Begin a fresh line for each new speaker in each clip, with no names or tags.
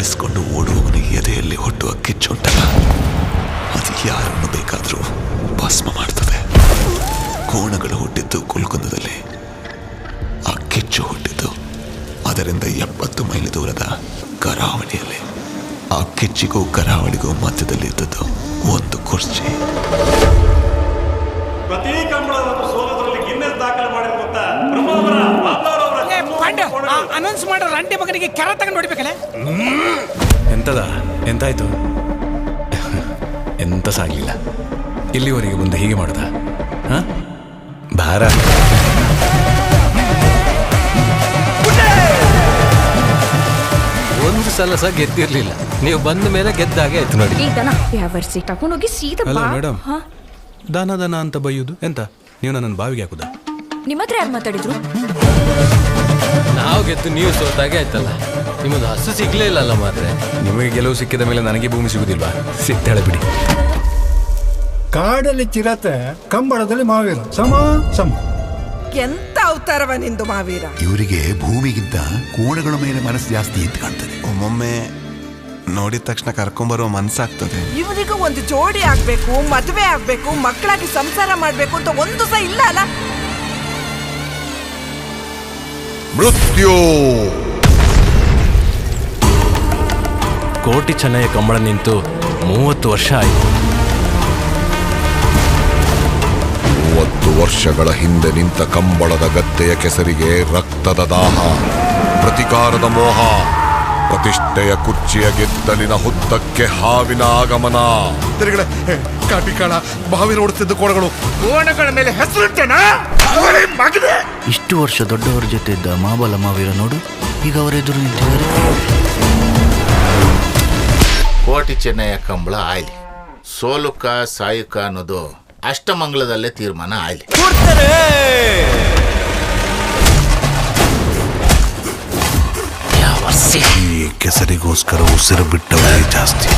ಓಡಿಸ್ಕೊಂಡು ಓಡುವವನಿಗೆ ಎದೆಯಲ್ಲಿ ಹುಟ್ಟುವ ಕಿಚ್ಚುಂಟಲ್ಲ, ಅದು ಯಾರನ್ನು ಬೇಕಾದರೂ ಭಸ್ಮ ಮಾಡ್ತದೆ. ಕೋಣಗಳು ಹುಟ್ಟಿದ್ದು ಗುಲ್ಕುಂದದಲ್ಲಿ, ಆ ಕಿಚ್ಚು ಹುಟ್ಟಿದ್ದು ಅದರಿಂದ 70 ಮೈಲಿ ದೂರದ ಕರಾವಳಿಯಲ್ಲಿ. ಆ ಕಿಚ್ಚಿಗೂ ಕರಾವಳಿಗೂ ಮಧ್ಯದಲ್ಲಿ ಇದ್ದದ್ದು ಒಂದು ಕುರ್ಚಿ.
ಪ್ರತಿ ಕಂಬಳದ ಸೋಲದಲ್ಲಿ ಗಿನ್ನೆಸ್ ದಾಖಲೆ ಮಾಡಿರುವಂತ
ಅನೌನ್ಸ್ ಮಾಡೋ ರಂಟೆ ಮಗನಿಗೆ ಕೆರ ತಗೊಂಡು ನೋಡ್ಬೇಕಲ್ಲ.
ಎಂತಾಯ್ತು? ಎಂತ ಸಾಗ್ಲಿಲ್ಲ. ಇಲ್ಲಿವರೆಗೆ ಮುಂದೆ ಹೀಗೆ ಮಾಡುದ ಭಾರ.
ಒಂದು ಸಲ ಸಹ ಗೆದ್ದಿರ್ಲಿಲ್ಲ, ನೀವು ಬಂದ ಮೇಲೆ ಗೆದ್ದಾಗೆ ಆಯ್ತು ನೋಡಿ.
ಅಲ್ಲ ಮೇಡಮ್, ದನ ಅಂತ ಬೈಯುದು ಎಂತ? ನೀವು ನನ್ನ ಬಾವಿಗೆ ಹಾಕುದಾ?
ನಿಮ್ಮ ಹತ್ರ ಯಾರು ಮಾತಾಡಿದ್ರು?
ನಾವು ಗೆದ್ದು ನೀವು ಸೋತಾಗೆ ಆಯ್ತಲ್ಲ. ನಿಮ್ಮದು ಹಸು ಸಿಗ್ಲೇ ಇಲ್ಲಲ್ಲ ಮಾತ್ರ.
ನಿಮಗೆ ಗೆಲುವು ಸಿಕ್ಕಿದ ಮೇಲೆ ನನಗೆ ಭೂಮಿ ಸಿಗುದಿಲ್ವಾ? ಸಿಗ್ತಾಳೆ ಬಿಡಿ.
ಕಾಡಲ್ಲಿ ಚಿರತೆ, ಕಂಬಳದಲ್ಲಿ ಮಾವೀರ, ಸಮ ಸಮ.
ಎಂತ ಅವತಾರವ ನಿಂದು ಮಾವೀರ.
ಇವರಿಗೆ ಭೂಮಿಗಿಂತ ಕೋಣಗಳ ಮೇಲೆ ಮನಸ್ಸು ಜಾಸ್ತಿ ಅಂತ ಕಾಣ್ತದೆ. ಒಮ್ಮೊಮ್ಮೆ ನೋಡಿದ ತಕ್ಷಣ ಕರ್ಕೊಂಬರೋ ಮನ್ಸಾಗ್ತದೆ.
ಇವರಿಗೂ ಒಂದು ಜೋಡಿ ಆಗ್ಬೇಕು, ಮದುವೆ ಆಗ್ಬೇಕು, ಮಕ್ಕಳಾಗಿ ಸಂಸಾರ ಮಾಡ್ಬೇಕು ಅಂತ ಒಂದು ಸಹ ಇಲ್ಲ ಅಲ್ಲ.
ಮೃತ್ಯು
ಕೋಟಿ ಚೆನ್ನಯ್ಯ ಕಂಬಳ ನಿಂತು 30 ವರ್ಷ ಆಯಿತು.
30 ವರ್ಷಗಳ ಹಿಂದೆ ನಿಂತ ಕಂಬಳದ ಗದ್ದೆಯ ಕೆಸರಿಗೆ ರಕ್ತದ ದಾಹ, ಪ್ರತಿಕಾರದ ಮೋಹ, ಪ್ರತಿಷ್ಠೆಯ ಕುರ್ಚಿಯ ಗೆದ್ದಲಿನ ಹುತ್ತಕ್ಕೆ ಹಾವಿನ ಆಗಮನ. ಕಾಟಿಕಾಳ ಬಾವಿ ನೋಡುತ್ತಿದ್ದ ಕೋಣಗಳ ಮೇಲೆ ಹೆಸರಿಟ್ಟೇನಾ?
ಇಷ್ಟು ವರ್ಷ ದೊಡ್ಡವರ ಜೊತೆ ಇದ್ದ ಮಾಬಲ ಮಾವೀರ ನೋಡು, ಈಗ ಅವರೆದುರು ನಿಂತಿದ್ದಾರೆ.
ಕೋಟಿ ಚೆನ್ನಯ್ಯ ಕಂಬಳ ಆಯ್ಲಿ, ಸೋಲುಕ ಸಾಯುಕ ಅನ್ನೋದು ಅಷ್ಟಮಂಗಲದಲ್ಲೇ ತೀರ್ಮಾನ ಆಯ್ಲಿ.
ಈ ಕೆಸರಿಗೋಸ್ಕರ ಉಸಿರು ಬಿಟ್ಟವರೇ ಜಾಸ್ತಿ.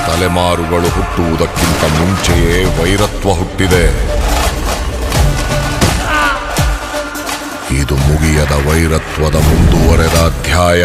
ತಲೆಮಾರುಗಳು ಹುಟ್ಟುವುದಕ್ಕಿಂತ ಮುಂಚೆಯೇ ವೈರತ್ವ ಹುಟ್ಟಿದೆ. ಇದು ಮುಗಿಯದ ವೈರತ್ವದ ಮುಂದುವರೆದ ಅಧ್ಯಾಯ.